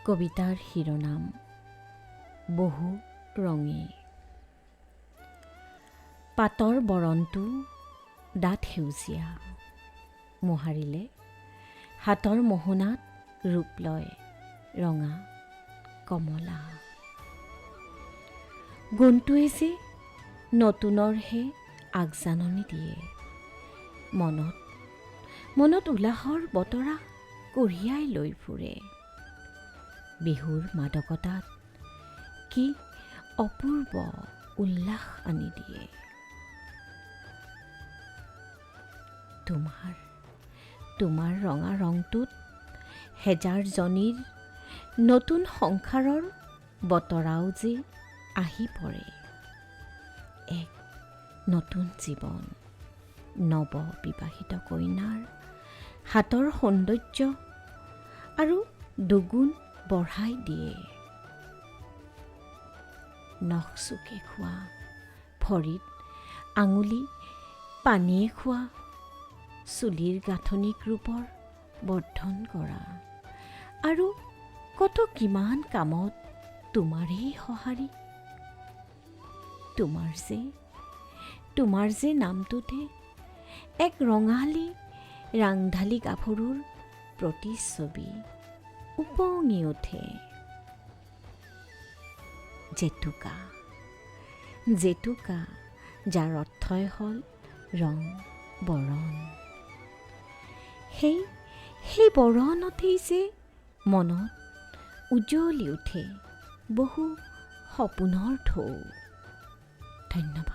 কবিতাৰ শিৰোনাম বহু ৰঙী। পাতৰ বৰণটো ডাঠ সেউজীয়া, মোহাৰিলে হাতৰ মোহনাত ৰূপ লয় ৰঙা কমলা। গুণটোৱে যে নতুনৰহে আগজাননী দিয়ে, মনত উলাহৰ বতৰা কঢ়িয়াই লৈ ফুৰে। বিহুৰ মাদকতাত কি অপূৰ্ব উল্লাস আনি দিয়ে। তোমাৰ ৰঙা ৰংটোত হেজাৰ জনীৰ নতুন সংসাৰৰ বতৰাও যে আহি পৰে। এক নতুন জীৱন নৱ বিবাহিত কইনাৰ হাতৰ সৌন্দৰ্য আৰু দুগুণ বঢ়াই দিয়ে। নখ চুকে খোৱা, ভৰিত আঙুলি পানীয়ে খোৱা, চুলিৰ গাঁথনিক ৰূপৰ বৰ্ধন কৰা আৰু কত কিমান কামত তোমাৰেই সঁহাৰি। তোমাৰ যে নামটোতে এক ৰঙালী ৰাংঢালী গাভৰুৰ প্ৰতিচ্ছবি উপঙি উঠে। জেতুকা যাৰ অৰ্থই হ'ল ৰং বৰণ। সেই বৰণতেই যে মনত উজ্বলি উঠে বহু সপোনৰ ঢৌ। ধন্যবাদ।